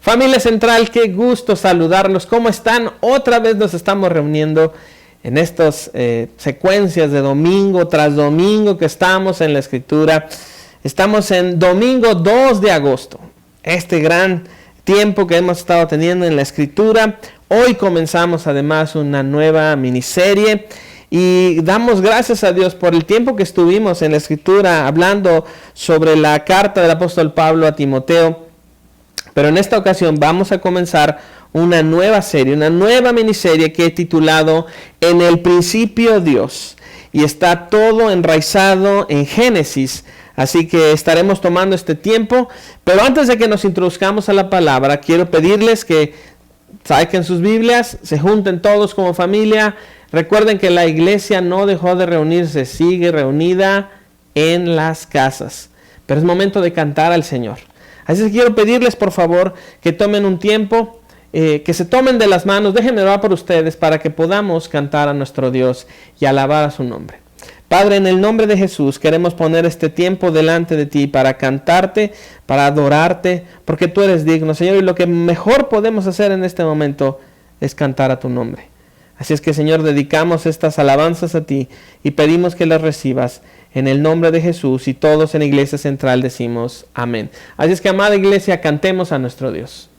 Familia Central, qué gusto saludarlos. ¿Cómo están? Otra vez nos estamos reuniendo en estas secuencias de domingo tras domingo que estamos en la Escritura. Estamos en domingo 2 de agosto. Este gran tiempo que hemos estado teniendo en la Escritura. Hoy comenzamos además una nueva miniserie. Y damos gracias a Dios por el tiempo que estuvimos en la Escritura hablando sobre la carta del apóstol Pablo a Timoteo. Pero en esta ocasión vamos a comenzar una nueva serie, una nueva miniserie que he titulado En el principio Dios. Y está todo enraizado en Génesis. Así que estaremos tomando este tiempo. Pero antes de que nos introduzcamos a la palabra, quiero pedirles que saquen sus Biblias, se junten todos como familia. Recuerden que la iglesia no dejó de reunirse, sigue reunida en las casas. Pero es momento de cantar al Señor. Así que quiero pedirles por favor que tomen un tiempo, que se tomen de las manos, déjenme orar por ustedes para que podamos cantar a nuestro Dios y alabar a su nombre. Padre, en el nombre de Jesús queremos poner este tiempo delante de ti para cantarte, para adorarte, porque tú eres digno, Señor, y lo que mejor podemos hacer en este momento es cantar a tu nombre. Así es que, Señor, dedicamos estas alabanzas a ti y pedimos que las recibas en el nombre de Jesús, y todos en la Iglesia Central decimos amén. Así es que, amada iglesia, cantemos a nuestro Dios.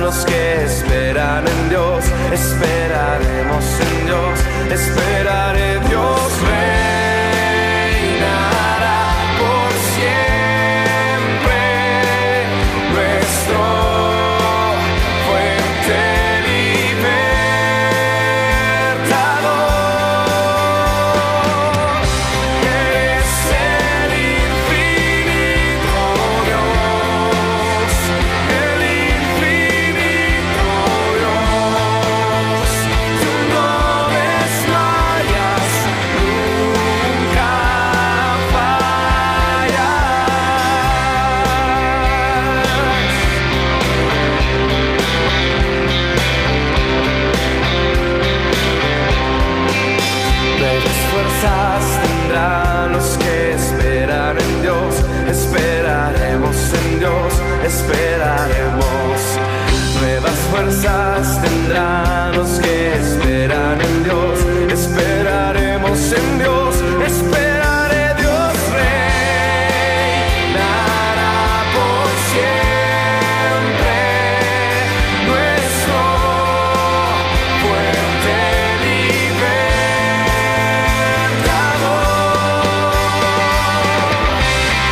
los que esperan en Dios. Esperaremos en Dios, esperaré. Dios reinará por siempre, nuestro fuerte libertador. Eres el infinito Dios, el infinito Dios. Tú no desmayas, nunca Nuevas fuerzas tendrán los que esperan en Dios. Esperaremos en Dios, esperaremos. Nuevas fuerzas tendrán los que esperan en Dios. Esperaremos en Dios, esperaré. Dios reinará por siempre, nuestro fuerte libertador.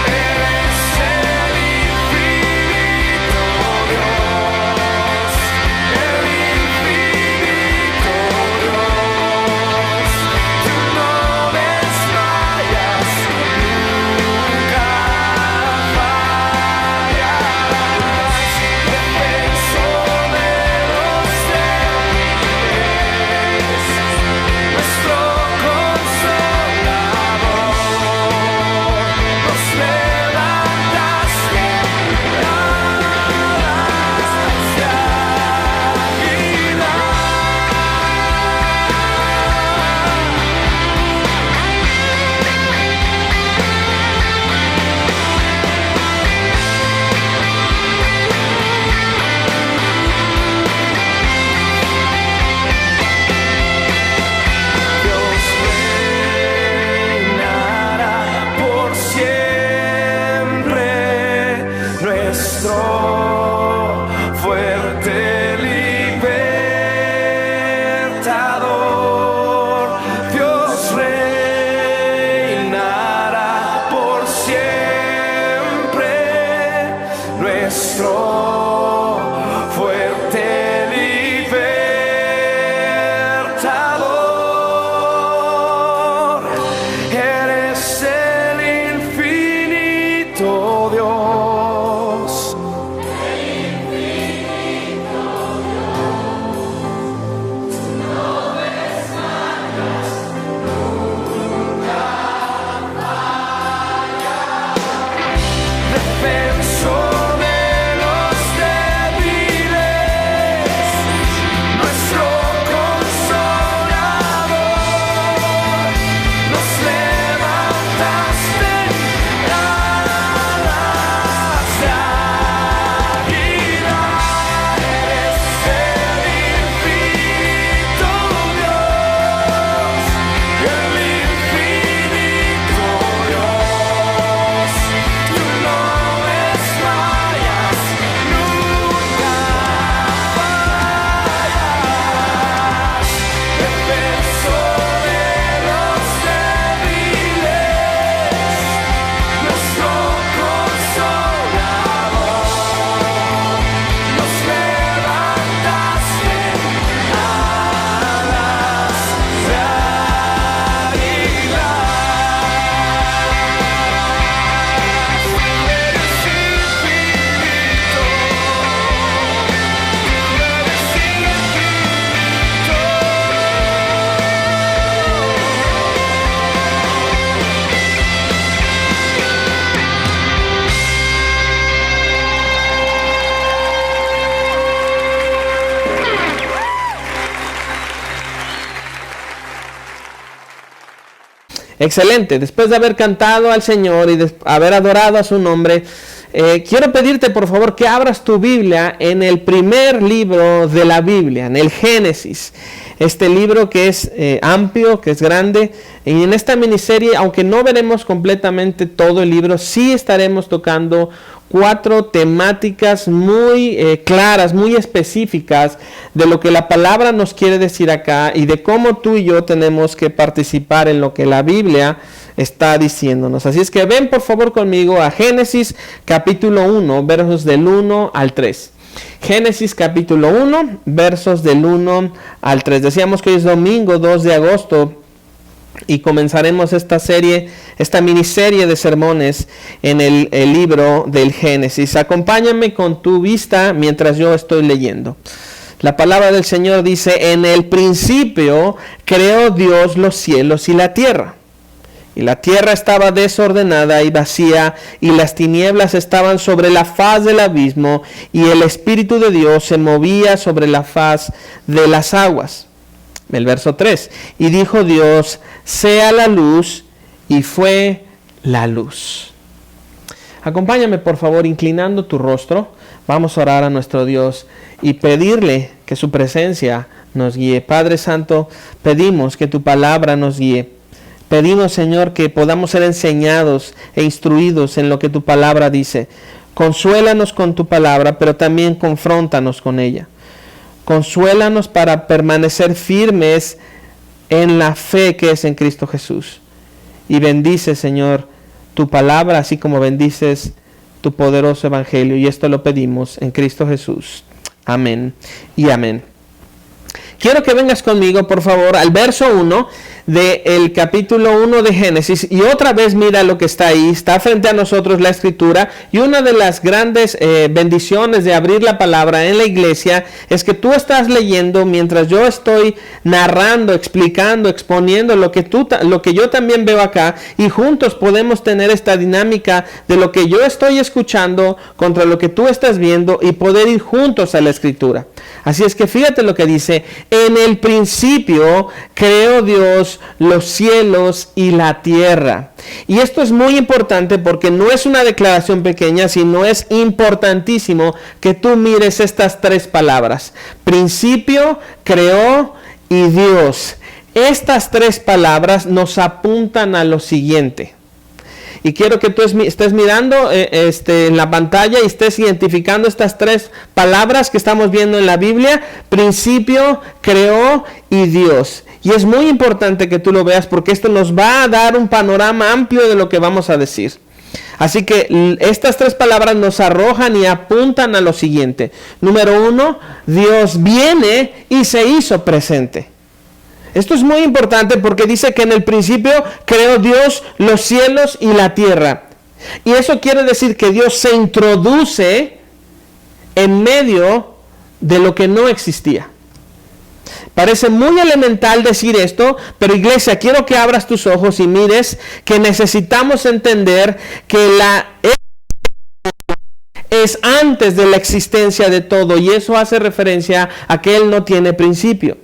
Eres el infinito Dios, el infinito Dios. Tú no desmayas, nunca fallarás. Defensor de los débiles, nuestro consolador. Nos levantaste alas de águila. Dios reinará por siempre, nuestro fuerte libertador. Dios reinará por siempre, nuestro fuerte libertador. Eres el infinito Dios. Defensor de los débiles, nuestro consolador. Nos levantaste alas de águila. Eres el infinito Dios, el infinito Dios. Tú no desmayas, nunca fallarás. Defensor de los débiles, nuestro consolador. Nos levantaste alas de águila. Eres infinito, eres infinito. Excelente. Después de haber cantado al Señor y de haber adorado a su nombre, quiero pedirte por favor que abras tu Biblia en el primer libro de la Biblia, en el Génesis. Este libro que es amplio, que es grande. Y en esta miniserie, aunque no veremos completamente todo el libro, sí estaremos tocando 4 temáticas muy claras, muy específicas de lo que la palabra nos quiere decir acá y de cómo tú y yo tenemos que participar en lo que la Biblia está diciéndonos. Así es que ven por favor conmigo a Génesis capítulo 1, versos del 1 al 3. Génesis capítulo 1, versos del 1 al 3. Decíamos que hoy es domingo 2 de agosto. Y comenzaremos esta serie, esta miniserie de sermones en el libro del Génesis. Acompáñame con tu vista mientras yo estoy leyendo. La palabra del Señor dice: en el principio creó Dios los cielos y la tierra. Y la tierra estaba desordenada y vacía, y las tinieblas estaban sobre la faz del abismo, y el Espíritu de Dios se movía sobre la faz de las aguas. El verso 3, y dijo Dios, sea la luz, y fue la luz. Acompáñame por favor inclinando tu rostro. Vamos a orar a nuestro Dios y pedirle que su presencia nos guíe. Padre Santo, pedimos que tu palabra nos guíe. Pedimos, Señor, que podamos ser enseñados e instruidos en lo que tu palabra dice. Consuélanos con tu palabra, pero también confróntanos con ella. Consuélanos para permanecer firmes en la fe que es en Cristo Jesús. Y bendice, Señor, tu palabra, así como bendices tu poderoso evangelio. Y esto lo pedimos en Cristo Jesús. Amén y amén. Quiero que vengas conmigo, por favor, al verso 1 del capítulo 1 de Génesis. Y otra vez mira lo que está ahí. Está frente a nosotros la Escritura. Y una de las grandes bendiciones de abrir la palabra en la iglesia es que tú estás leyendo mientras yo estoy narrando, explicando, exponiendo lo que yo también veo acá. Y juntos podemos tener esta dinámica de lo que yo estoy escuchando contra lo que tú estás viendo y poder ir juntos a la Escritura. Así es que fíjate lo que dice: en el principio creó Dios los cielos y la tierra. Y esto es muy importante porque no es una declaración pequeña, sino es importantísimo que tú mires estas 3 palabras: principio, creó y Dios. Estas 3 palabras nos apuntan a lo siguiente. Y quiero que tú estés mirando en la pantalla y estés identificando estas 3 palabras que estamos viendo en la Biblia: principio, creó y Dios. Y es muy importante que tú lo veas porque esto nos va a dar un panorama amplio de lo que vamos a decir. Así que estas 3 palabras nos arrojan y apuntan a lo siguiente. Número 1, Dios viene y se hizo presente. Esto es muy importante porque dice que en el principio creó Dios los cielos y la tierra. Y eso quiere decir que Dios se introduce en medio de lo que no existía. Parece muy elemental decir esto, pero iglesia, quiero que abras tus ojos y mires que necesitamos entender que es antes de la existencia de todo, y eso hace referencia a que Él no tiene principio.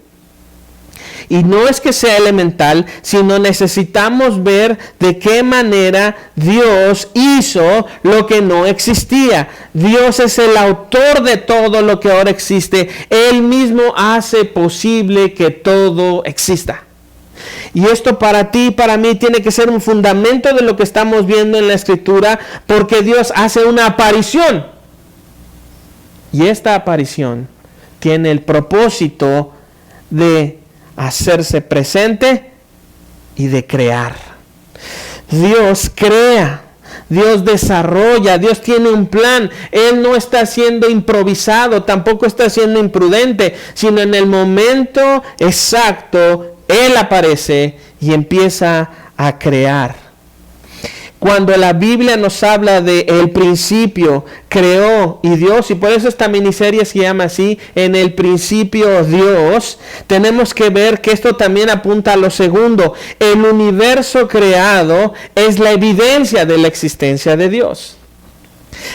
Y no es que sea elemental, sino necesitamos ver de qué manera Dios hizo lo que no existía. Dios es el autor de todo lo que ahora existe. Él mismo hace posible que todo exista. Y esto para ti y para mí tiene que ser un fundamento de lo que estamos viendo en la Escritura, porque Dios hace una aparición. Y esta aparición tiene el propósito de hacerse presente y de crear. Dios crea, Dios desarrolla, Dios tiene un plan. Él no está siendo improvisado, tampoco está siendo imprudente, sino en el momento exacto, Él aparece y empieza a crear. Cuando la Biblia nos habla de el principio, creó y Dios, y por eso esta miniserie se llama así, en el principio Dios, tenemos que ver que esto también apunta a lo segundo. El universo creado es la evidencia de la existencia de Dios.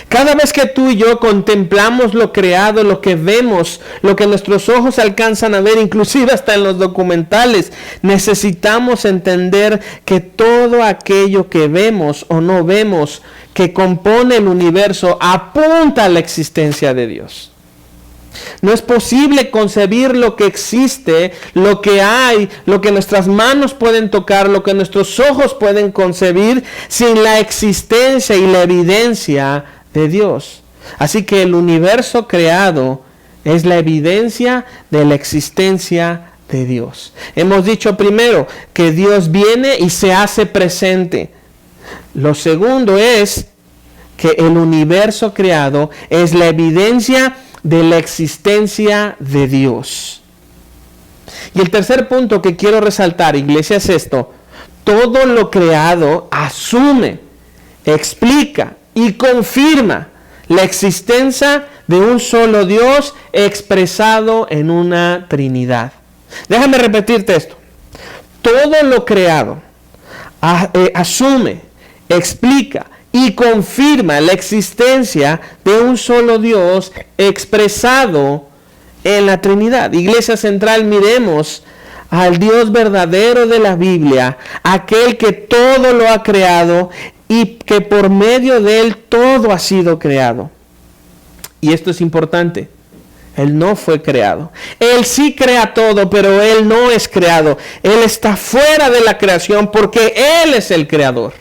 Cada vez que tú y yo contemplamos lo creado, lo que vemos, lo que nuestros ojos alcanzan a ver, inclusive hasta en los documentales, necesitamos entender que todo aquello que vemos o no vemos que compone el universo apunta a la existencia de Dios. No es posible concebir lo que existe, lo que hay, lo que nuestras manos pueden tocar, lo que nuestros ojos pueden concebir sin la existencia y la evidencia de Dios. Así que el universo creado es la evidencia de la existencia de Dios. Hemos dicho primero que Dios viene y se hace presente. Lo segundo es que el universo creado es la evidencia de la existencia de Dios. Y el tercer punto que quiero resaltar, iglesia, es esto: todo lo creado asume, explica y confirma la existencia de un solo Dios expresado en una Trinidad. Déjame repetirte esto: todo lo creado asume, explica y confirma la existencia de un solo Dios expresado en la Trinidad. Iglesia Central, miremos al Dios verdadero de la Biblia, aquel que todo lo ha creado y que por medio de él todo ha sido creado. Y esto es importante: él no fue creado. Él sí crea todo, pero él no es creado. Él está fuera de la creación porque él es el creador.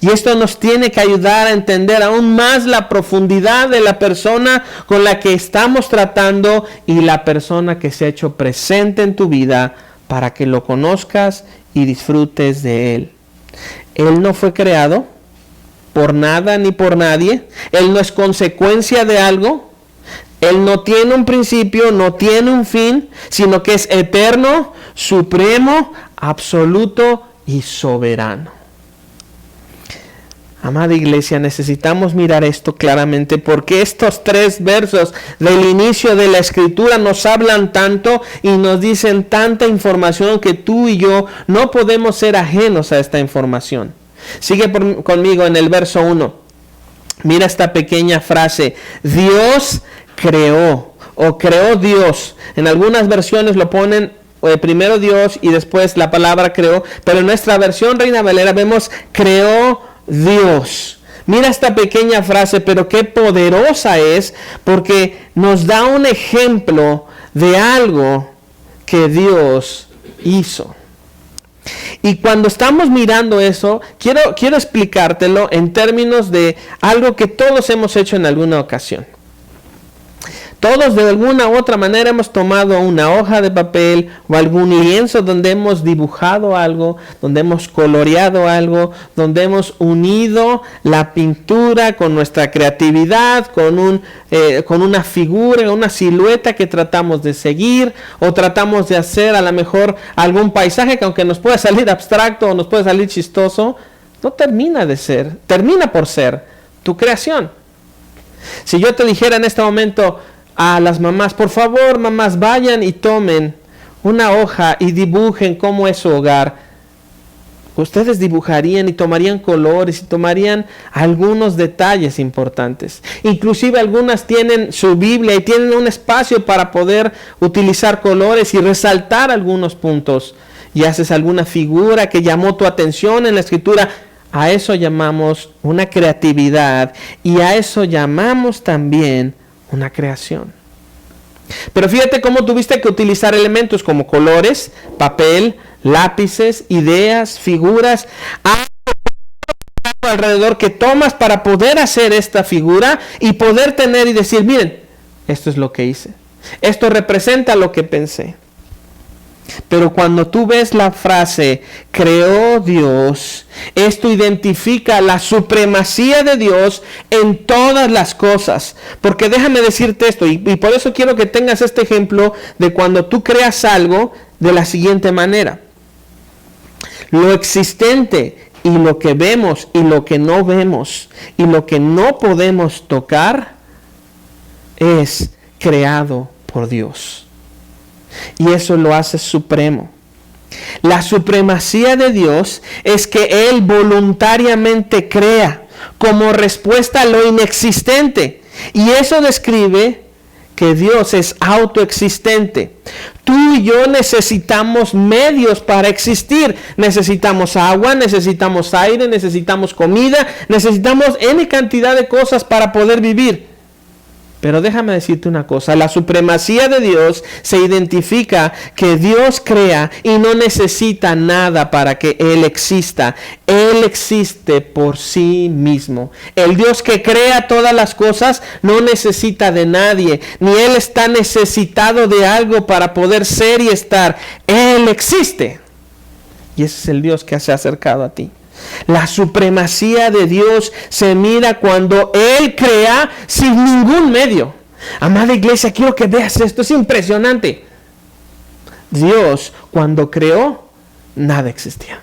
Y esto nos tiene que ayudar a entender aún más la profundidad de la persona con la que estamos tratando y la persona que se ha hecho presente en tu vida para que lo conozcas y disfrutes de él. Él no fue creado por nada ni por nadie. Él no es consecuencia de algo. Él no tiene un principio, no tiene un fin, sino que es eterno, supremo, absoluto y soberano. Amada iglesia, necesitamos mirar esto claramente porque estos 3 versos del inicio de la escritura nos hablan tanto y nos dicen tanta información que tú y yo no podemos ser ajenos a esta información. Sigue conmigo en el verso 1. Mira esta pequeña frase: Dios creó, o creó Dios. En algunas versiones lo ponen primero Dios y después la palabra creó, pero en nuestra versión Reina Valera vemos creó Dios. Mira esta pequeña frase, pero qué poderosa es, porque nos da un ejemplo de algo que Dios hizo. Y cuando estamos mirando eso, quiero explicártelo en términos de algo que todos hemos hecho en alguna ocasión. Todos de alguna u otra manera hemos tomado una hoja de papel o algún lienzo donde hemos dibujado algo, donde hemos coloreado algo, donde hemos unido la pintura con nuestra creatividad, con una figura, una silueta que tratamos de seguir, o tratamos de hacer a lo mejor algún paisaje que, aunque nos pueda salir abstracto o nos puede salir chistoso, no termina por ser tu creación. Si yo te dijera en este momento a las mamás: por favor, mamás, vayan y tomen una hoja y dibujen cómo es su hogar, ustedes dibujarían y tomarían colores y tomarían algunos detalles importantes. Inclusive algunas tienen su Biblia y tienen un espacio para poder utilizar colores y resaltar algunos puntos. Y haces alguna figura que llamó tu atención en la escritura. A eso llamamos una creatividad y a eso llamamos también una creación. Pero fíjate cómo tuviste que utilizar elementos como colores, papel, lápices, ideas, figuras, alrededor que tomas para poder hacer esta figura y poder tener y decir: miren, esto es lo que hice, esto representa lo que pensé. Pero cuando tú ves la frase creó Dios, esto identifica la supremacía de Dios en todas las cosas. Porque déjame decirte esto, y por eso quiero que tengas este ejemplo de cuando tú creas algo de la siguiente manera. Lo existente y lo que vemos y lo que no vemos y lo que no podemos tocar es creado por Dios. Y eso lo hace supremo. La supremacía de Dios es que Él voluntariamente crea como respuesta a lo inexistente. Y eso describe que Dios es autoexistente. Tú y yo necesitamos medios para existir. Necesitamos agua, necesitamos aire, necesitamos comida, necesitamos N cantidad de cosas para poder vivir. Pero déjame decirte una cosa, la supremacía de Dios se identifica que Dios crea y no necesita nada para que Él exista. Él existe por sí mismo. El Dios que crea todas las cosas no necesita de nadie, ni Él está necesitado de algo para poder ser y estar. Él existe. Y ese es el Dios que se ha acercado a ti. La supremacía de Dios se mira cuando Él crea sin ningún medio. Amada iglesia, quiero que veas esto, es impresionante. Dios, cuando creó, nada existía.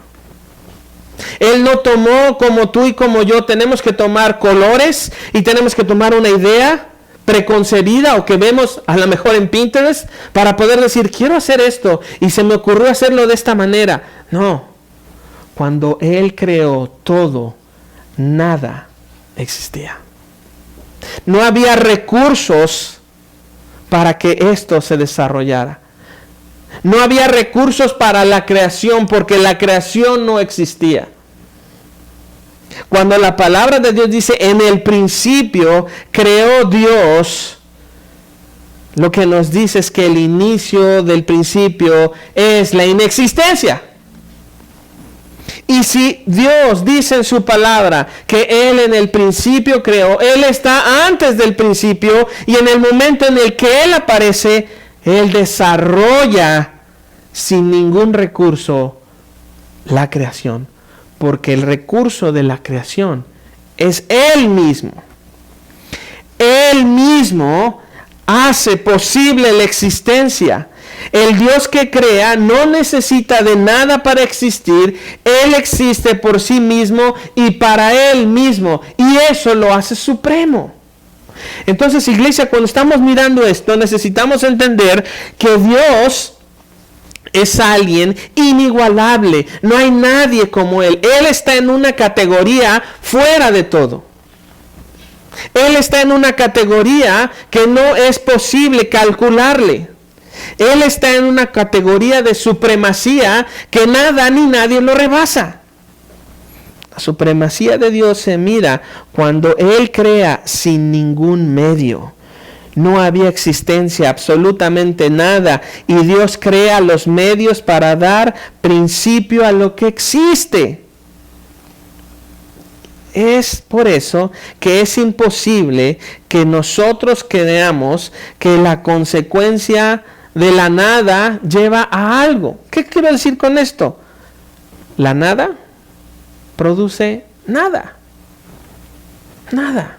Él no tomó como tú y como yo, tenemos que tomar colores y tenemos que tomar una idea preconcebida o que vemos a lo mejor en Pinterest para poder decir, quiero hacer esto y se me ocurrió hacerlo de esta manera. No. Cuando Él creó todo, nada existía. No había recursos para que esto se desarrollara. No había recursos para la creación porque la creación no existía. Cuando la palabra de Dios dice, en el principio creó Dios, lo que nos dice es que el inicio del principio es la inexistencia. Y si Dios dice en su palabra que Él en el principio creó, Él está antes del principio y en el momento en el que Él aparece, Él desarrolla sin ningún recurso la creación. Porque el recurso de la creación es Él mismo. Él mismo hace posible la existencia. El Dios que crea no necesita de nada para existir. Él existe por sí mismo y para Él mismo. Y eso lo hace supremo. Entonces, iglesia, cuando estamos mirando esto, necesitamos entender que Dios es alguien inigualable. No hay nadie como Él. Él está en una categoría fuera de todo. Él está en una categoría que no es posible calcularle. Él está en una categoría de supremacía que nada ni nadie lo rebasa. La supremacía de Dios se mira cuando Él crea sin ningún medio. No había existencia, absolutamente nada. Y Dios crea los medios para dar principio a lo que existe. Es por eso que es imposible que nosotros creamos que la consecuencia de la nada lleva a algo. ¿Qué quiero decir con esto? La nada produce nada. Nada.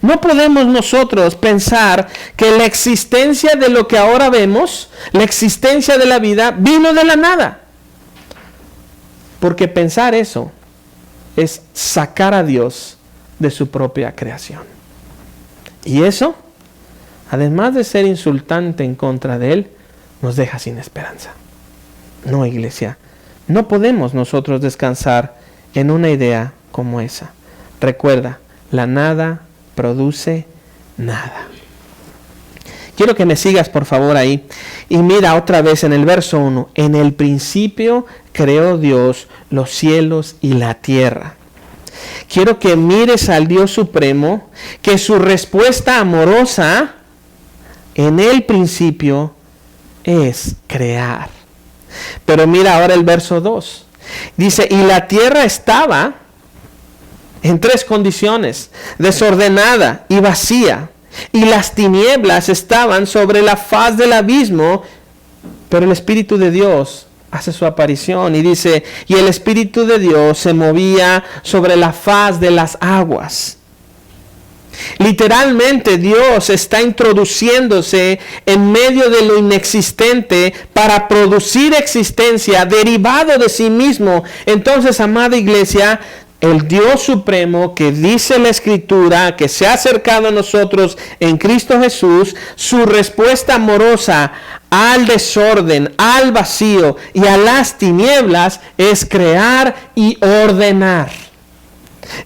No podemos nosotros pensar que la existencia de lo que ahora vemos, la existencia de la vida, vino de la nada. Porque pensar eso es sacar a Dios de su propia creación. Y eso, además de ser insultante en contra de Él, nos deja sin esperanza. No, iglesia, no podemos nosotros descansar en una idea como esa. Recuerda, la nada produce nada. Quiero que me sigas por favor ahí. Y mira otra vez en el verso 1. En el principio creó Dios los cielos y la tierra. Quiero que mires al Dios supremo, que su respuesta amorosa en el principio es crear. Pero mira ahora el verso 2. Dice, y la tierra estaba en tres condiciones: desordenada y vacía, y las tinieblas estaban sobre la faz del abismo, pero el Espíritu de Dios hace su aparición y dice, y el Espíritu de Dios se movía sobre la faz de las aguas. Literalmente Dios está introduciéndose en medio de lo inexistente para producir existencia derivado de sí mismo. Entonces, amada iglesia, el Dios supremo que dice la Escritura, que se ha acercado a nosotros en Cristo Jesús, su respuesta amorosa al desorden, al vacío y a las tinieblas es crear y ordenar.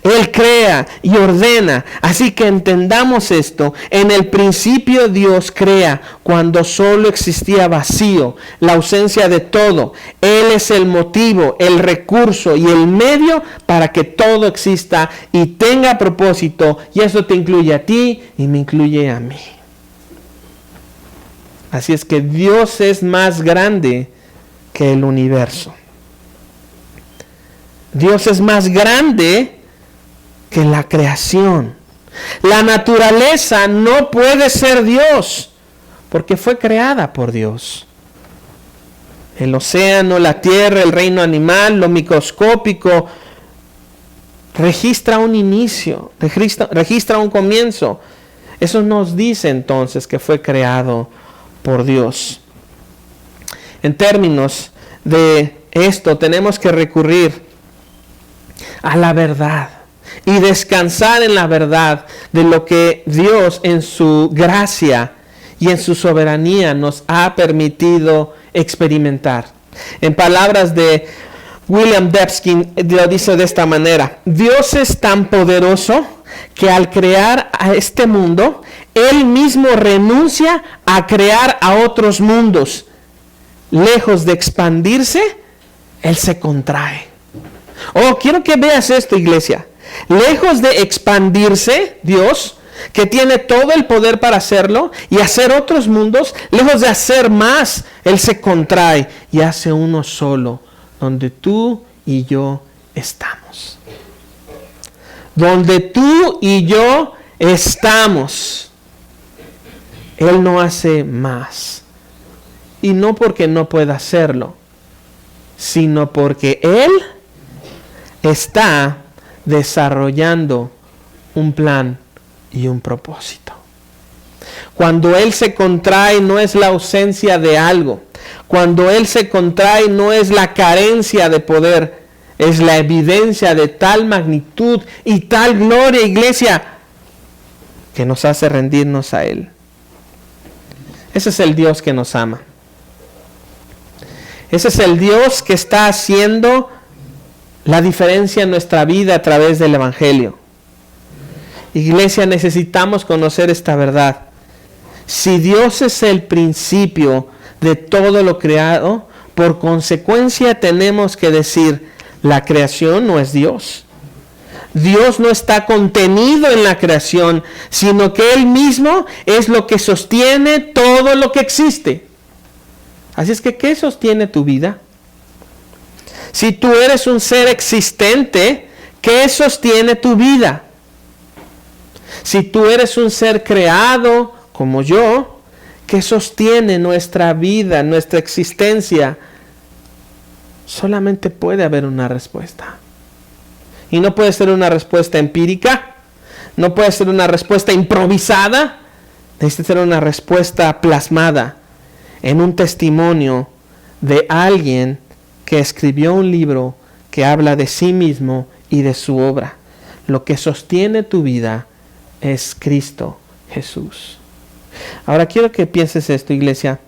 Él crea y ordena. Así que entendamos esto. En el principio Dios crea cuando solo existía vacío, la ausencia de todo. Él es el motivo, el recurso y el medio para que todo exista y tenga propósito. Y eso te incluye a ti y me incluye a mí. Así es que Dios es más grande que el universo. Dios es más grande que la creación. La naturaleza no puede ser Dios porque fue creada por Dios. El océano, la tierra, el reino animal, lo microscópico, registra un inicio, registra un comienzo. Eso nos dice entonces que fue creado por Dios. En términos de esto, tenemos que recurrir a la verdad y descansar en la verdad de lo que Dios en su gracia y en su soberanía nos ha permitido experimentar. En palabras de William Dembski, lo dice de esta manera: Dios es tan poderoso que al crear a este mundo, Él mismo renuncia a crear a otros mundos. Lejos de expandirse, Él se contrae. Oh, quiero que veas esto, iglesia. Lejos de expandirse, Dios, que tiene todo el poder para hacerlo y hacer otros mundos, lejos de hacer más, Él se contrae y hace uno solo, donde tú y yo estamos. Donde tú y yo estamos. Él no hace más. Y no porque no pueda hacerlo, sino porque Él está desarrollando un plan y un propósito. Cuando Él se contrae no es la ausencia de algo. Cuando Él se contrae no es la carencia de poder. Es la evidencia de tal magnitud y tal gloria, iglesia, que nos hace rendirnos a Él. Ese es el Dios que nos ama. Ese es el Dios que está haciendo la diferencia en nuestra vida a través del Evangelio. Iglesia, necesitamos conocer esta verdad. Si Dios es el principio de todo lo creado, por consecuencia tenemos que decir, la creación no es Dios. Dios no está contenido en la creación, sino que Él mismo es lo que sostiene todo lo que existe. Así es que, ¿qué sostiene tu vida? Si tú eres un ser existente, ¿qué sostiene tu vida? Si tú eres un ser creado como yo, ¿qué sostiene nuestra vida, nuestra existencia? Solamente puede haber una respuesta. Y no puede ser una respuesta empírica, no puede ser una respuesta improvisada, necesita ser una respuesta plasmada en un testimonio de alguien que escribió un libro que habla de sí mismo y de su obra. Lo que sostiene tu vida es Cristo Jesús. Ahora quiero que pienses esto, iglesia.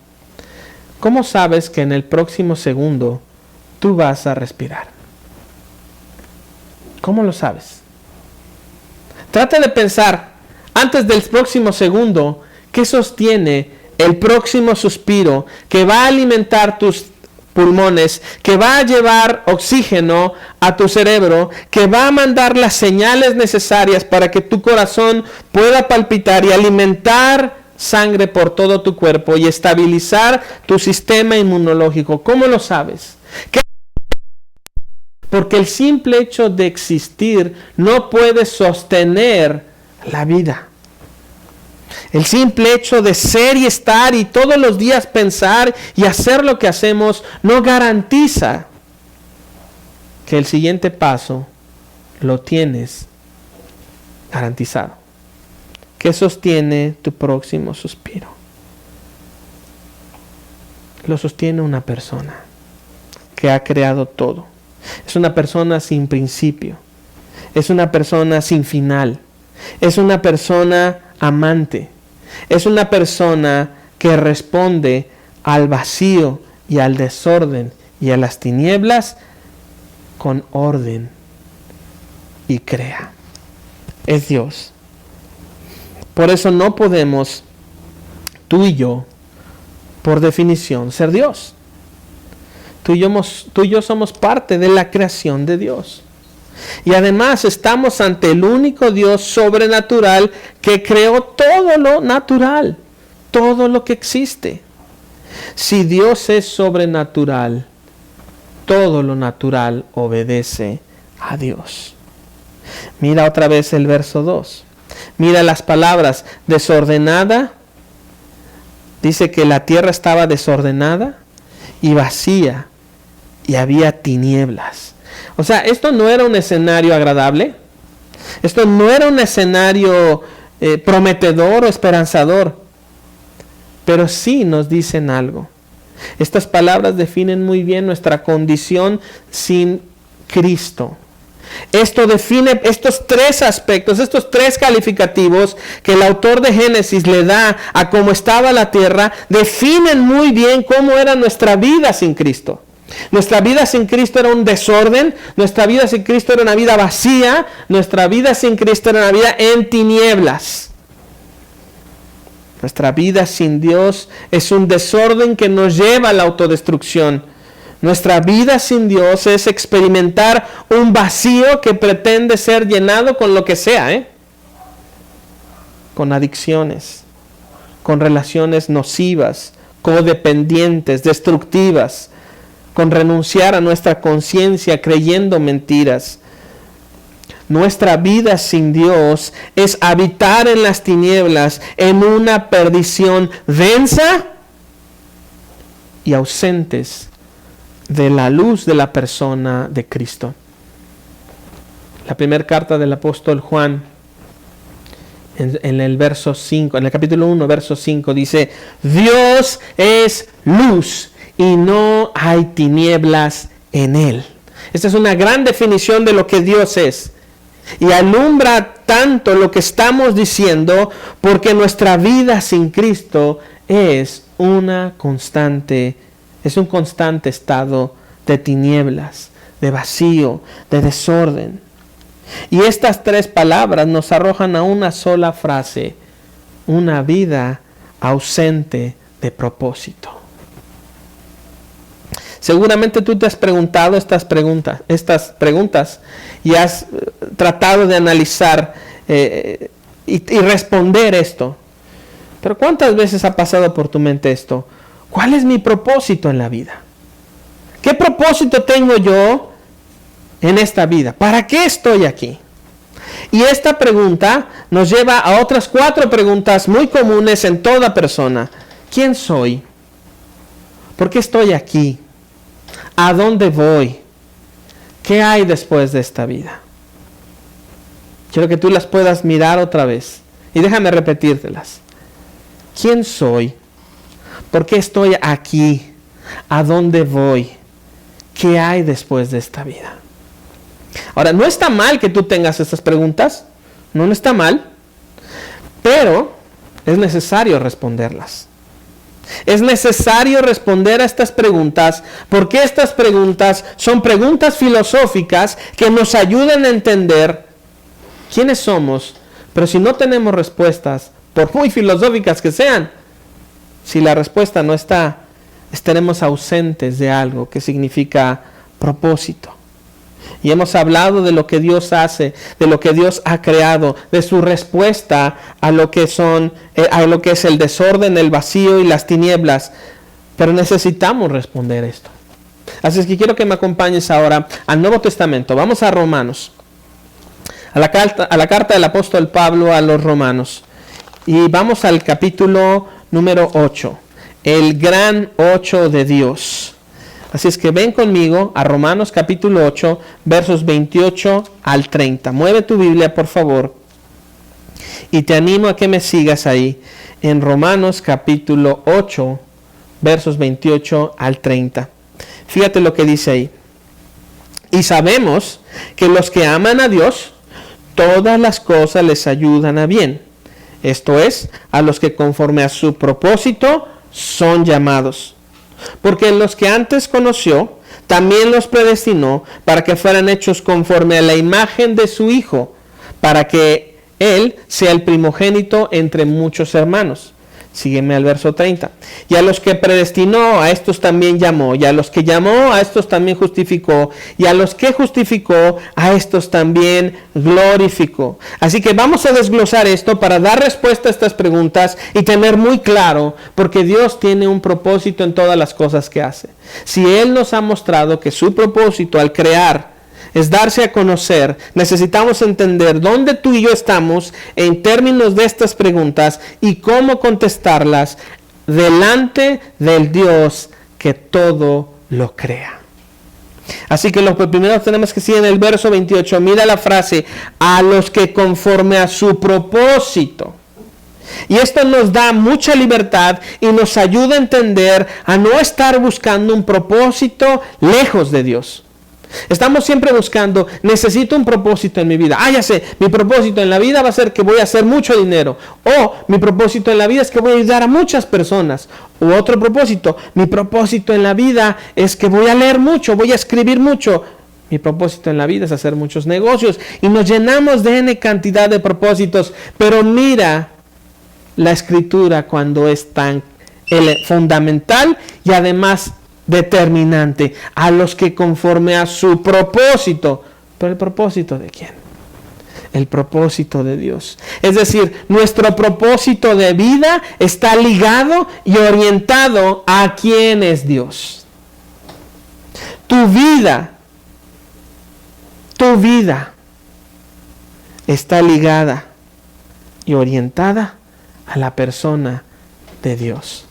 ¿Cómo sabes que en el próximo segundo tú vas a respirar? ¿Cómo lo sabes? Trata de pensar, antes del próximo segundo, ¿qué sostiene el próximo suspiro que va a alimentar tus pulmones, que va a llevar oxígeno a tu cerebro, que va a mandar las señales necesarias para que tu corazón pueda palpitar y alimentar sangre por todo tu cuerpo y estabilizar tu sistema inmunológico? ¿Cómo lo sabes? Porque el simple hecho de existir no puede sostener la vida. El simple hecho de ser y estar y todos los días pensar y hacer lo que hacemos no garantiza que el siguiente paso lo tienes garantizado. ¿Qué sostiene tu próximo suspiro? Lo sostiene una persona que ha creado todo. Es una persona sin principio. Es una persona sin final. Es una persona amante. Es una persona que responde al vacío y al desorden y a las tinieblas con orden y crea. Es Dios. Por eso no podemos, tú y yo, por definición, ser Dios. Tú y yo somos parte de la creación de Dios. Y además estamos ante el único Dios sobrenatural que creó todo lo natural, todo lo que existe. Si Dios es sobrenatural, todo lo natural obedece a Dios. Mira otra vez el verso 2. Mira las palabras: desordenada. Dice que la tierra estaba desordenada y vacía y había tinieblas. O sea, esto no era un escenario agradable. Esto no era un escenario prometedor o esperanzador. Pero sí nos dicen algo. Estas palabras definen muy bien nuestra condición sin Cristo. Esto define estos tres aspectos, estos tres calificativos que el autor de Génesis le da a cómo estaba la tierra, definen muy bien cómo era nuestra vida sin Cristo. Nuestra vida sin Cristo era un desorden, nuestra vida sin Cristo era una vida vacía, nuestra vida sin Cristo era una vida en tinieblas. Nuestra vida sin Dios es un desorden que nos lleva a la autodestrucción. Nuestra vida sin Dios es experimentar un vacío que pretende ser llenado con lo que sea, con adicciones, con relaciones nocivas, codependientes, destructivas, con renunciar a nuestra conciencia creyendo mentiras. Nuestra vida sin Dios es habitar en las tinieblas en una perdición densa y ausentes de la luz de la persona de Cristo. La primera carta del apóstol Juan, en el verso 5, en el capítulo 1, verso 5, dice: Dios es luz y no hay tinieblas en él. Esta es una gran definición de lo que Dios es. Y alumbra tanto lo que estamos diciendo porque nuestra vida sin Cristo es un constante estado de tinieblas, de vacío, de desorden. Y estas tres palabras nos arrojan a una sola frase: una vida ausente de propósito. Seguramente tú te has preguntado estas preguntas y has tratado de analizar y responder esto. Pero ¿cuántas veces ha pasado por tu mente esto? ¿Cuál es mi propósito en la vida? ¿Qué propósito tengo yo en esta vida? ¿Para qué estoy aquí? Y esta pregunta nos lleva a otras 4 preguntas muy comunes en toda persona. ¿Quién soy? ¿Por qué estoy aquí? ¿A dónde voy? ¿Qué hay después de esta vida? Quiero que tú las puedas mirar otra vez. Y déjame repetírtelas. ¿Quién soy? ¿Por qué estoy aquí? ¿A dónde voy? ¿Qué hay después de esta vida? Ahora, no está mal que tú tengas estas preguntas. No está mal. Pero es necesario responderlas. Es necesario responder a estas preguntas porque estas preguntas son preguntas filosóficas que nos ayudan a entender quiénes somos. Pero si no tenemos respuestas, por muy filosóficas que sean, si la respuesta no está, estaremos ausentes de algo que significa propósito. Y hemos hablado de lo que Dios hace, de lo que Dios ha creado, de su respuesta a lo que es el desorden, el vacío y las tinieblas. Pero necesitamos responder esto. Así es que quiero que me acompañes ahora al Nuevo Testamento. Vamos a Romanos, a la carta del apóstol Pablo a los Romanos. Y vamos al capítulo número 8, el gran 8 de Dios. Así es que ven conmigo a Romanos capítulo 8, versos 28 al 30. Mueve tu Biblia, por favor. Y te animo a que me sigas ahí. En Romanos capítulo 8, versos 28 al 30. Fíjate lo que dice ahí. Y sabemos que los que aman a Dios, todas las cosas les ayudan a bien. Esto es, a los que conforme a su propósito son llamados. Porque los que antes conoció, también los predestinó para que fueran hechos conforme a la imagen de su Hijo, para que Él sea el primogénito entre muchos hermanos. Sígueme al verso 30. Y a los que predestinó, a estos también llamó. Y a los que llamó, a estos también justificó. Y a los que justificó, a estos también glorificó. Así que vamos a desglosar esto para dar respuesta a estas preguntas y tener muy claro, porque Dios tiene un propósito en todas las cosas que hace. Si Él nos ha mostrado que su propósito al crear es darse a conocer, necesitamos entender dónde tú y yo estamos en términos de estas preguntas y cómo contestarlas delante del Dios que todo lo crea. Así que lo primero tenemos que decir en el verso 28, mira la frase, a los que conforme a su propósito. Y esto nos da mucha libertad y nos ayuda a entender a no estar buscando un propósito lejos de Dios. Estamos siempre buscando, necesito un propósito en mi vida. Ya sé, mi propósito en la vida va a ser que voy a hacer mucho dinero. O mi propósito en la vida es que voy a ayudar a muchas personas. O otro propósito, mi propósito en la vida es que voy a leer mucho, voy a escribir mucho. Mi propósito en la vida es hacer muchos negocios. Y nos llenamos de N cantidad de propósitos. Pero mira la Escritura cuando es tan fundamental y además determinante, a los que conforme a su propósito. ¿Pero el propósito de quién? El propósito de Dios. Es decir, nuestro propósito de vida está ligado y orientado a quién es Dios. Tu vida está ligada y orientada a la persona de Dios.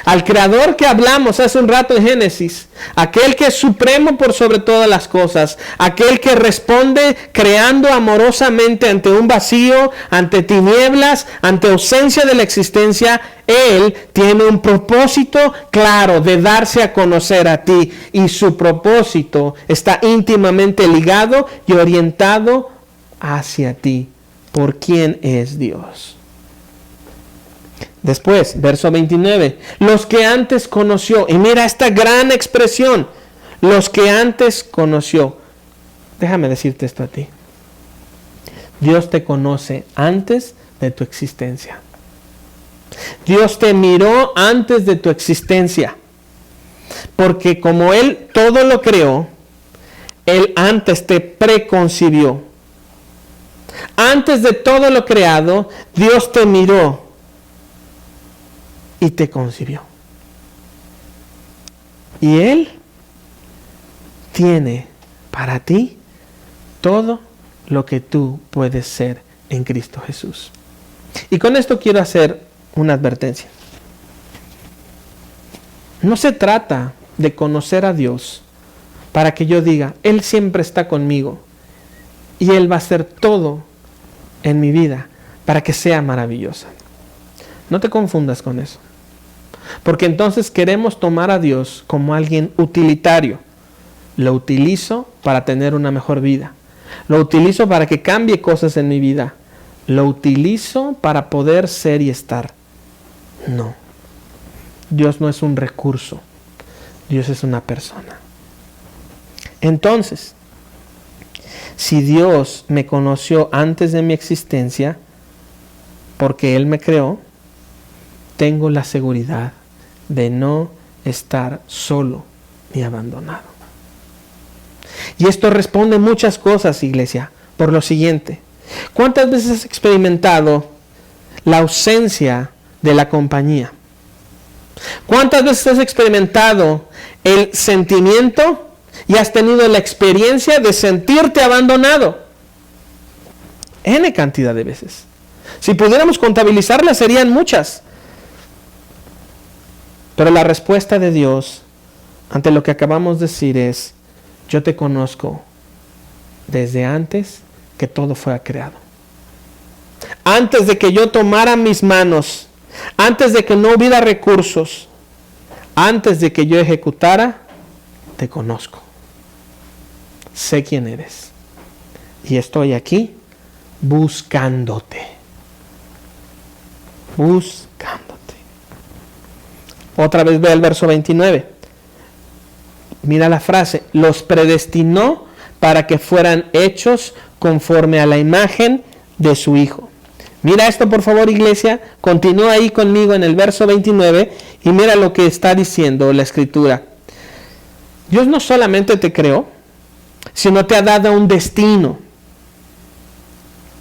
Al Creador que hablamos hace un rato en Génesis, aquel que es supremo por sobre todas las cosas, aquel que responde creando amorosamente ante un vacío, ante tinieblas, ante ausencia de la existencia. Él tiene un propósito claro de darse a conocer a ti, y su propósito está íntimamente ligado y orientado hacia ti, por quién es Dios. Después, verso 29, los que antes conoció, y mira esta gran expresión, los que antes conoció. Déjame decirte esto a ti. Dios te conoce antes de tu existencia. Dios te miró antes de tu existencia. Porque como Él todo lo creó, Él antes te preconcibió. Antes de todo lo creado, Dios te miró y te concibió. Y Él tiene para ti todo lo que tú puedes ser en Cristo Jesús. Y con esto quiero hacer una advertencia. No se trata de conocer a Dios para que yo diga, Él siempre está conmigo y Él va a hacer todo en mi vida para que sea maravillosa. No te confundas con eso. Porque entonces queremos tomar a Dios como alguien utilitario. Lo utilizo para tener una mejor vida. Lo utilizo para que cambie cosas en mi vida. Lo utilizo para poder ser y estar. No. Dios no es un recurso. Dios es una persona. Entonces, si Dios me conoció antes de mi existencia, porque Él me creó, tengo la seguridad de no estar solo ni abandonado. Y esto responde muchas cosas, iglesia, por lo siguiente. ¿Cuántas veces has experimentado la ausencia de la compañía? ¿Cuántas veces has experimentado el sentimiento y has tenido la experiencia de sentirte abandonado? N cantidad de veces. Si pudiéramos contabilizarlas, serían muchas. Pero la respuesta de Dios ante lo que acabamos de decir es, yo te conozco desde antes que todo fuera creado. Antes de que yo tomara mis manos, antes de que no hubiera recursos, antes de que yo ejecutara, te conozco. Sé quién eres. Y estoy aquí buscándote. Buscándote. Otra vez ve el verso 29. Mira la frase, los predestinó para que fueran hechos conforme a la imagen de su Hijo. Mira esto por favor, iglesia, continúa ahí conmigo en el verso 29 y mira lo que está diciendo la Escritura. Dios no solamente te creó, sino te ha dado un destino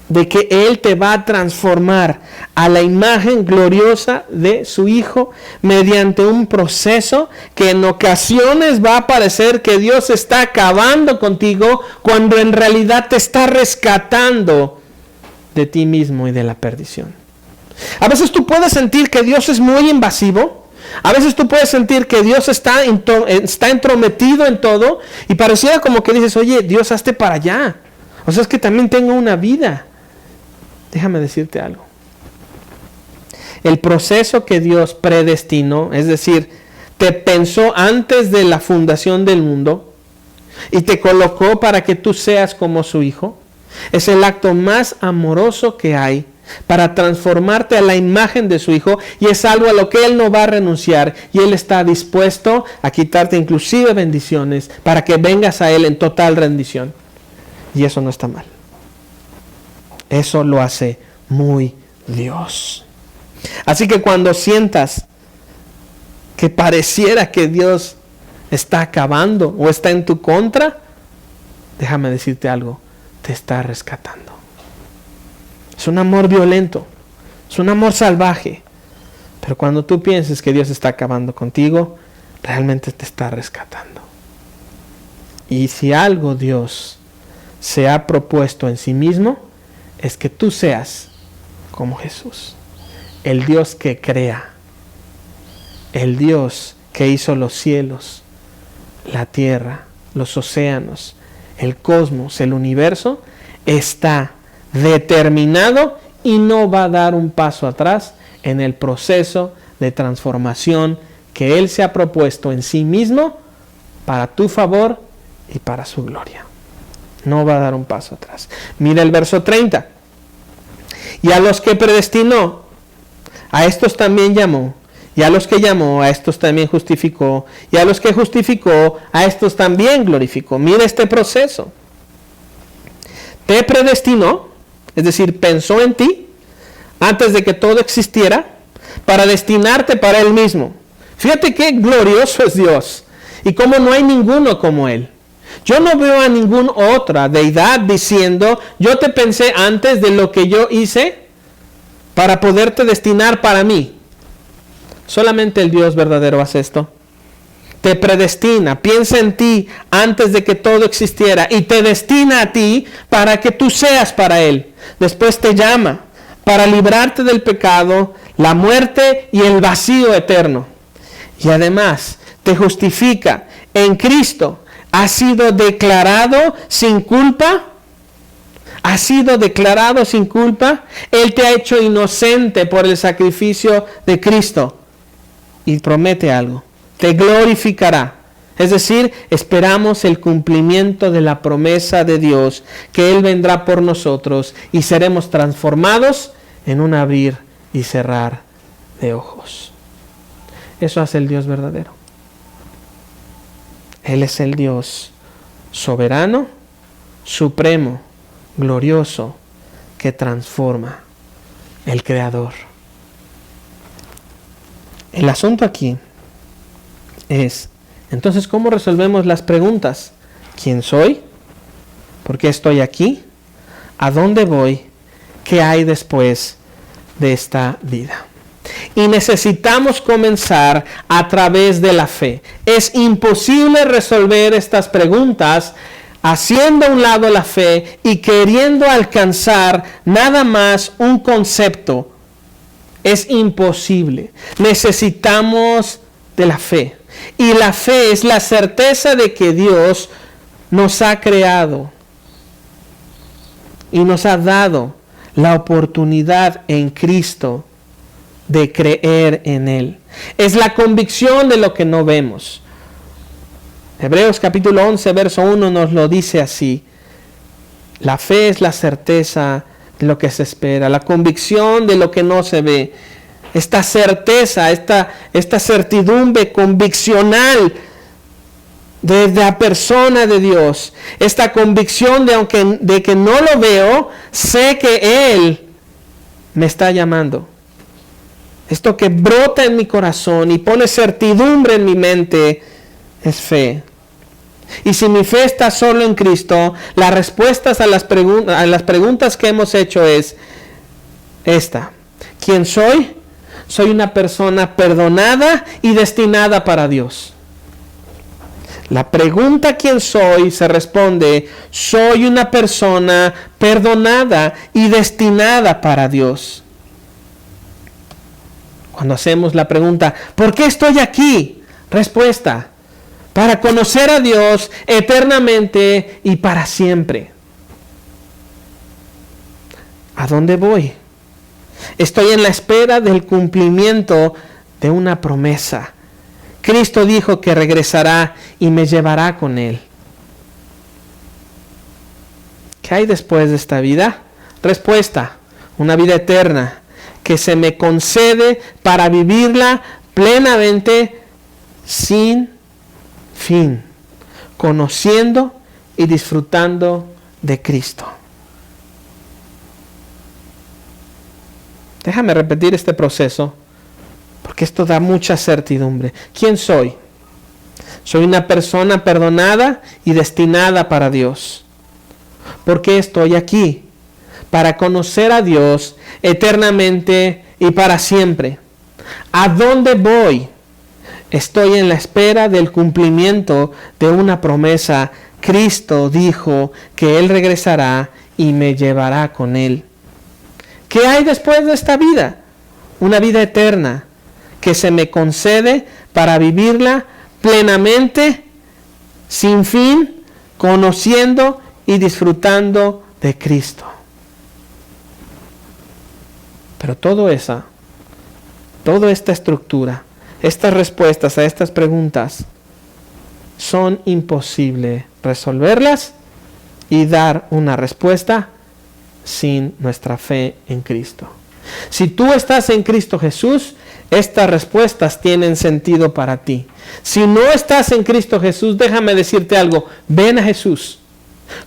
de que Él te va a transformar a la imagen gloriosa de su Hijo mediante un proceso que en ocasiones va a parecer que Dios está acabando contigo cuando en realidad te está rescatando de ti mismo y de la perdición. A veces tú puedes sentir que Dios es muy invasivo. A veces tú puedes sentir que Dios está entrometido en todo y pareciera como que dices, oye, Dios, hazte para allá. O sea, es que también tengo una vida. Déjame decirte algo. El proceso que Dios predestinó, es decir, te pensó antes de la fundación del mundo y te colocó para que tú seas como su Hijo, es el acto más amoroso que hay para transformarte a la imagen de su Hijo, y es algo a lo que Él no va a renunciar, y Él está dispuesto a quitarte inclusive bendiciones para que vengas a Él en total rendición. Y eso no está mal. Eso lo hace muy Dios. Así que cuando sientas que pareciera que Dios está acabando o está en tu contra, déjame decirte algo, te está rescatando. Es un amor violento, es un amor salvaje, pero cuando tú pienses que Dios está acabando contigo, realmente te está rescatando. Y si algo Dios se ha propuesto en sí mismo, es que tú seas como Jesús, el Dios que crea, el Dios que hizo los cielos, la tierra, los océanos, el cosmos, el universo, está determinado y no va a dar un paso atrás en el proceso de transformación que Él se ha propuesto en sí mismo para tu favor y para su gloria. No va a dar un paso atrás. Mira el verso 30. Y a los que predestinó, a estos también llamó. Y a los que llamó, a estos también justificó. Y a los que justificó, a estos también glorificó. Mira este proceso. Te predestinó, es decir, pensó en ti antes de que todo existiera para destinarte para Él mismo. Fíjate qué glorioso es Dios y cómo no hay ninguno como Él. Yo no veo a ninguna otra deidad diciendo, yo te pensé antes de lo que yo hice para poderte destinar para mí. Solamente el Dios verdadero hace esto. Te predestina, piensa en ti antes de que todo existiera y te destina a ti para que tú seas para Él. Después te llama para librarte del pecado, la muerte y el vacío eterno. Y además te justifica en Cristo. Has sido declarado sin culpa. Has sido declarado sin culpa. Él te ha hecho inocente por el sacrificio de Cristo. Y promete algo. Te glorificará. Es decir, esperamos el cumplimiento de la promesa de Dios, que Él vendrá por nosotros y seremos transformados en un abrir y cerrar de ojos. Eso hace el Dios verdadero. Él es el Dios soberano, supremo, glorioso, que transforma, el Creador. El asunto aquí es, entonces, ¿cómo resolvemos las preguntas? ¿Quién soy? ¿Por qué estoy aquí? ¿A dónde voy? ¿Qué hay después de esta vida? Y necesitamos comenzar a través de la fe. Es imposible resolver estas preguntas haciendo a un lado la fe y queriendo alcanzar nada más un concepto. Es imposible. Necesitamos de la fe. Y la fe es la certeza de que Dios nos ha creado y nos ha dado la oportunidad en Cristo de creer en Él. Es la convicción de lo que no vemos. Hebreos capítulo 11, verso 1 nos lo dice así. La fe es la certeza de lo que se espera, la convicción de lo que no se ve. Esta certeza, esta certidumbre conviccional de la persona de Dios, esta convicción de que no lo veo, sé que Él me está llamando. Esto que brota en mi corazón y pone certidumbre en mi mente es fe. Y si mi fe está solo en Cristo, las respuestas a las preguntas que hemos hecho es esta: ¿quién soy? Soy una persona perdonada y destinada para Dios. La pregunta ¿quién soy? Se responde: soy una persona perdonada y destinada para Dios. Cuando hacemos la pregunta ¿por qué estoy aquí? Respuesta: para conocer a Dios eternamente y para siempre. ¿A dónde voy? Estoy en la espera del cumplimiento de una promesa. Cristo dijo que regresará y me llevará con Él. ¿Qué hay después de esta vida? Respuesta: una vida eterna que se me concede para vivirla plenamente sin fin, conociendo y disfrutando de Cristo. Déjame repetir este proceso, porque esto da mucha certidumbre. ¿Quién soy? Soy una persona perdonada y destinada para Dios. ¿Por qué estoy aquí? Para conocer a Dios eternamente y para siempre. ¿A dónde voy? Estoy en la espera del cumplimiento de una promesa. Cristo dijo que Él regresará y me llevará con Él. ¿Qué hay después de esta vida? Una vida eterna que se me concede para vivirla plenamente, sin fin, conociendo y disfrutando de Cristo. Pero toda esta estructura, estas respuestas a estas preguntas, son imposibles resolverlas y dar una respuesta sin nuestra fe en Cristo. Si tú estás en Cristo Jesús, estas respuestas tienen sentido para ti. Si no estás en Cristo Jesús, déjame decirte algo: ven a Jesús.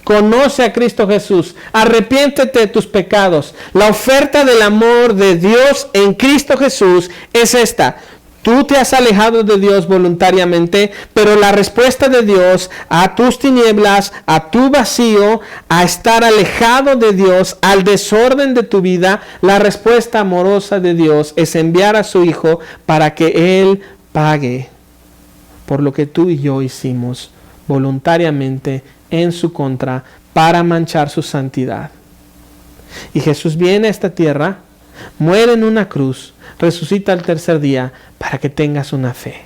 Conoce a Cristo Jesús. Arrepiéntete de tus pecados. La oferta del amor de Dios en Cristo Jesús es esta: tú te has alejado de Dios voluntariamente, pero la respuesta de Dios a tus tinieblas, a tu vacío, a estar alejado de Dios, al desorden de tu vida, la respuesta amorosa de Dios es enviar a su Hijo para que Él pague por lo que tú y yo hicimos voluntariamente en su contra para manchar su santidad. Y Jesús viene a esta tierra, muere en una cruz, resucita al tercer día para que tengas una fe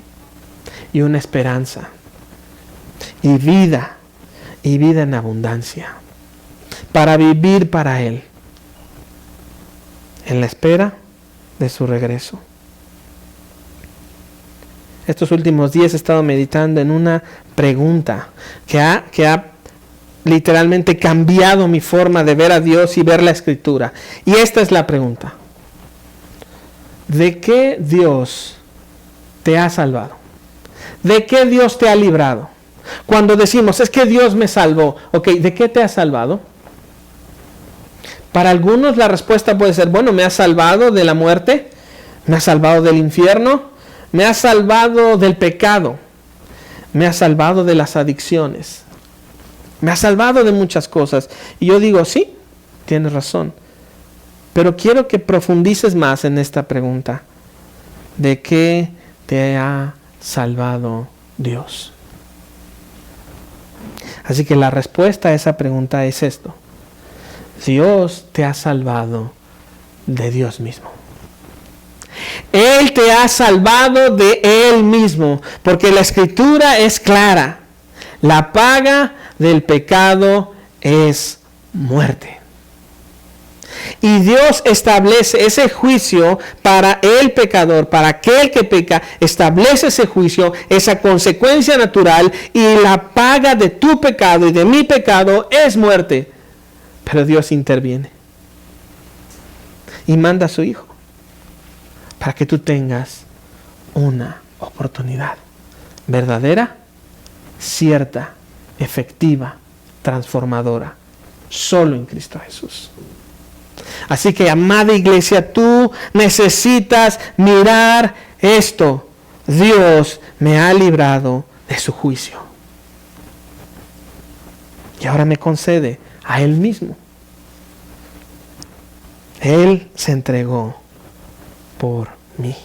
y una esperanza y vida en abundancia, para vivir para Él en la espera de su regreso. Estos últimos días he estado meditando en una pregunta que ha literalmente cambiado mi forma de ver a Dios y ver la Escritura. Y esta es la pregunta: ¿de qué Dios te ha salvado? ¿De qué Dios te ha librado? Cuando decimos, es que Dios me salvó, ok, ¿de qué te ha salvado? Para algunos la respuesta puede ser, bueno, me ha salvado de la muerte, me ha salvado del infierno, me ha salvado del pecado, me ha salvado de las adicciones, me ha salvado de muchas cosas. Y yo digo, sí, tienes razón. Pero quiero que profundices más en esta pregunta: ¿de qué te ha salvado Dios? Así que la respuesta a esa pregunta es esto: Dios te ha salvado de Dios mismo. Él te ha salvado de Él mismo, porque la Escritura es clara: la paga del pecado es muerte. Y Dios establece ese juicio para el pecador, para aquel que peca, establece ese juicio, esa consecuencia natural, y la paga de tu pecado y de mi pecado es muerte. Pero Dios interviene y manda a su Hijo para que tú tengas una oportunidad verdadera, cierta, efectiva, transformadora, solo en Cristo Jesús. Así que, amada iglesia, tú necesitas mirar esto. Dios me ha librado de su juicio. Y ahora me concede a Él mismo. Él se entregó por mí,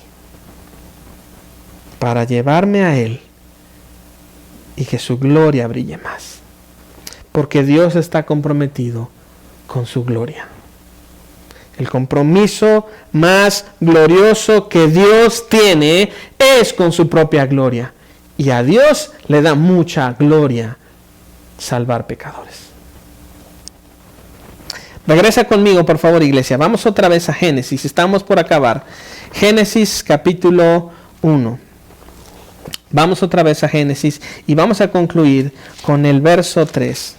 para llevarme a Él y que su gloria brille más. Porque Dios está comprometido con su gloria. El compromiso más glorioso que Dios tiene es con su propia gloria. Y a Dios le da mucha gloria salvar pecadores. Regresa conmigo, por favor, iglesia. Vamos otra vez a Génesis. Estamos por acabar. Génesis capítulo 1. Vamos otra vez a Génesis y vamos a concluir con el verso 3.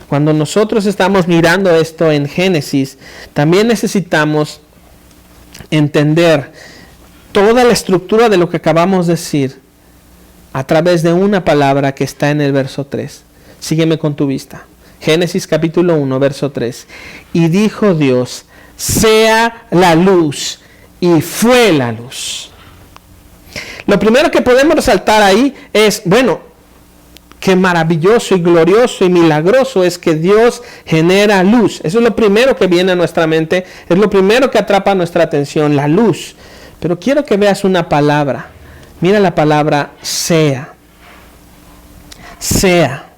Cuando nosotros estamos mirando esto en Génesis, también necesitamos entender toda la estructura de lo que acabamos de decir a través de una palabra que está en el verso 3. Sígueme con tu vista. Génesis capítulo 1, verso 3. Y dijo Dios, sea la luz, y fue la luz. Lo primero que podemos resaltar ahí es, bueno, qué maravilloso y glorioso y milagroso es que Dios genera luz. Eso es lo primero que viene a nuestra mente, es lo primero que atrapa nuestra atención, la luz. Pero quiero que veas una palabra. Mira la palabra sea. Sea.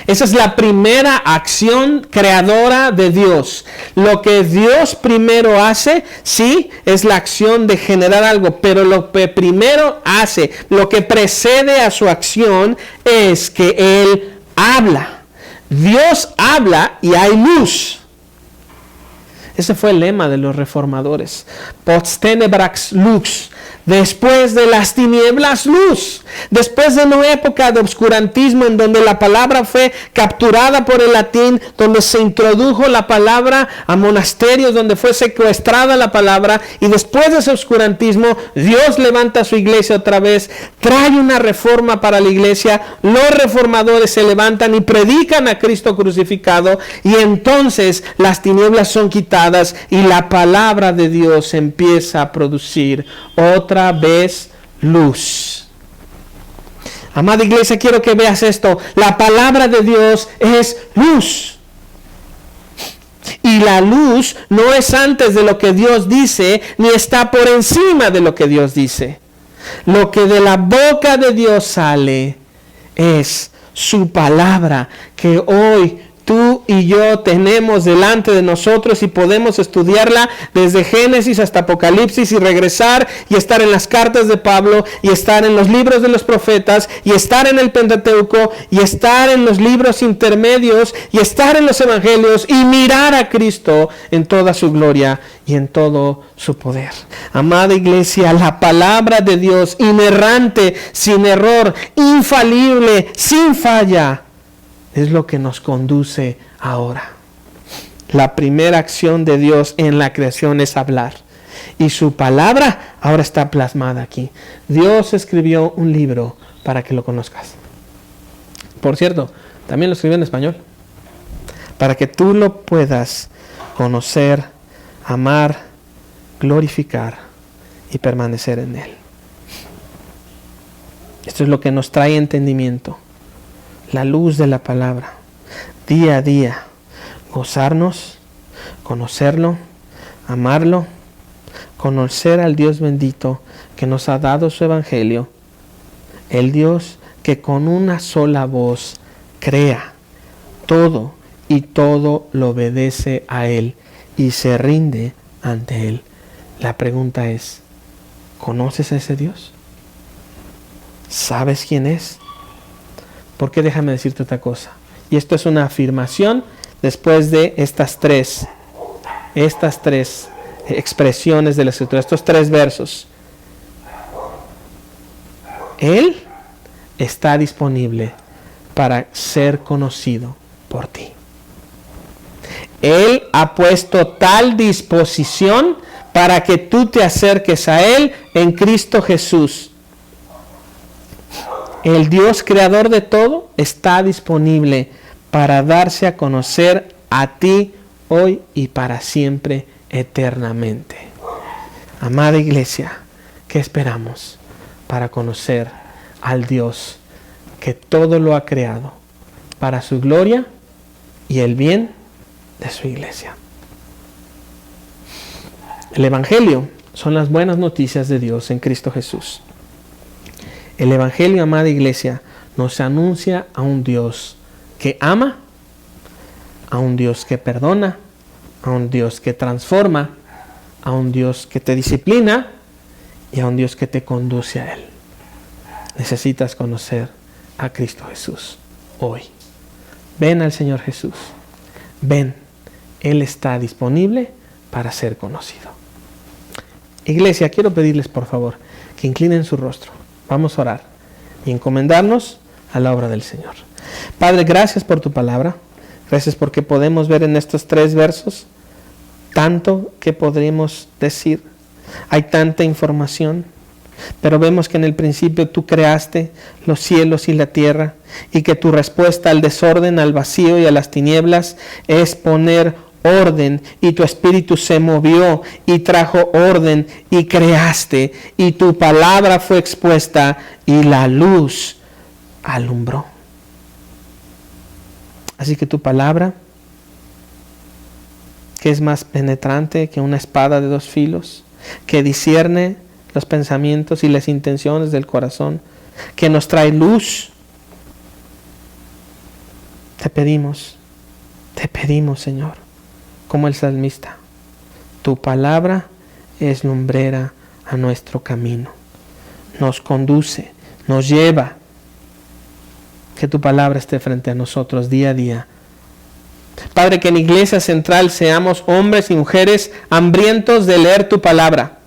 Esa es la primera acción creadora de Dios. Lo que Dios primero hace, sí, es la acción de generar algo, pero lo que primero hace, lo que precede a su acción es que Él habla. Dios habla y hay luz. Ese fue el lema de los reformadores. Post tenebrax lux. Después de las tinieblas, luz. Después de una época de obscurantismo en donde la palabra fue capturada por el latín, donde se introdujo la palabra a monasterios, donde fue secuestrada la palabra, y después de ese obscurantismo, Dios levanta su iglesia otra vez, trae una reforma para la iglesia, los reformadores se levantan y predican a Cristo crucificado, y entonces las tinieblas son quitadas y la palabra de Dios empieza a producir otra vez luz. Amada iglesia, quiero que veas esto. La palabra de Dios es luz. Y la luz no es antes de lo que Dios dice, ni está por encima de lo que Dios dice. Lo que de la boca de Dios sale es su palabra, que hoy tú y yo tenemos delante de nosotros y podemos estudiarla desde Génesis hasta Apocalipsis y regresar y estar en las cartas de Pablo y estar en los libros de los profetas y estar en el Pentateuco y estar en los libros intermedios y estar en los evangelios y mirar a Cristo en toda su gloria y en todo su poder. Amada iglesia, la palabra de Dios, inerrante, sin error, infalible, sin falla, es lo que nos conduce ahora. La primera acción de Dios en la creación es hablar. Y su palabra ahora está plasmada aquí. Dios escribió un libro para que lo conozcas. Por cierto, también lo escribió en español. Para que tú lo puedas conocer, amar, glorificar y permanecer en Él. Esto es lo que nos trae entendimiento. La luz de la palabra, día a día, gozarnos, conocerlo, amarlo, conocer al Dios bendito que nos ha dado su evangelio, el Dios que con una sola voz crea todo y todo lo obedece a Él y se rinde ante Él. La pregunta es, ¿conoces a ese Dios? ¿Sabes quién es? Porque déjame decirte otra cosa. Y esto es una afirmación después de estas tres expresiones de la Escritura, estos 3 versos. Él está disponible para ser conocido por ti. Él ha puesto tal disposición para que tú te acerques a Él en Cristo Jesús. el Dios creador de todo, está disponible para darse a conocer a ti hoy y para siempre, eternamente. Amada iglesia, ¿qué esperamos para conocer al Dios que todo lo ha creado para su gloria y el bien de su iglesia? El Evangelio son las buenas noticias de Dios en Cristo Jesús. El Evangelio, amada iglesia, nos anuncia a un Dios que ama, a un Dios que perdona, a un Dios que transforma, a un Dios que te disciplina y a un Dios que te conduce a Él. Necesitas conocer a Cristo Jesús hoy. Ven al Señor Jesús. Ven. Él está disponible para ser conocido. Iglesia, quiero pedirles por favor que inclinen su rostro. Vamos a orar y encomendarnos a la obra del Señor. Padre, gracias por tu palabra. Gracias porque podemos ver en estos 3 versos tanto que podríamos decir. Hay tanta información, pero vemos que en el principio tú creaste los cielos y la tierra y que tu respuesta al desorden, al vacío y a las tinieblas es poner orden, y tu espíritu se movió y trajo orden y creaste, y tu palabra fue expuesta y la luz alumbró. Así que tu palabra, que es más penetrante que una espada de 2 filos, que discierne los pensamientos y las intenciones del corazón, que nos trae luz, te pedimos, Señor, como el salmista, tu palabra es lumbrera a nuestro camino, nos conduce, nos lleva. Que tu palabra esté frente a nosotros día a día. Padre, que en Iglesia Central seamos hombres y mujeres hambrientos de leer tu palabra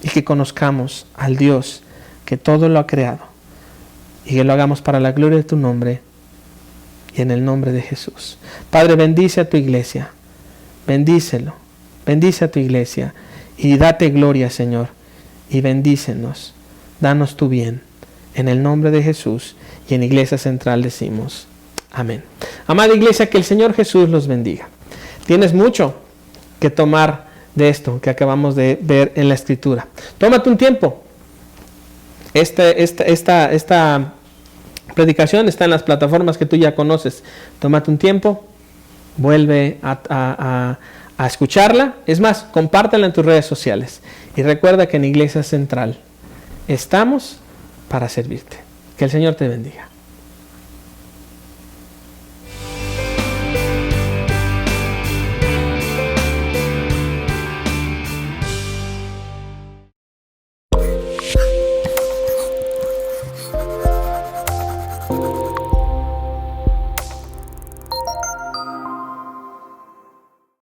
y que conozcamos al Dios que todo lo ha creado y que lo hagamos para la gloria de tu nombre y en el nombre de Jesús. Padre, bendice a tu iglesia, bendícelo, bendice a tu iglesia y date gloria, Señor, y bendícenos, danos tu bien, en el nombre de Jesús. Y en Iglesia Central decimos amén. Amada iglesia, que el Señor Jesús los bendiga. Tienes mucho que tomar de esto que acabamos de ver en la Escritura. Tómate un tiempo. Esta predicación está en las plataformas que tú ya conoces. Tómate un tiempo, vuelve a escucharla. Es más, compártela en tus redes sociales. Y recuerda que en Iglesia Central estamos para servirte. Que el Señor te bendiga.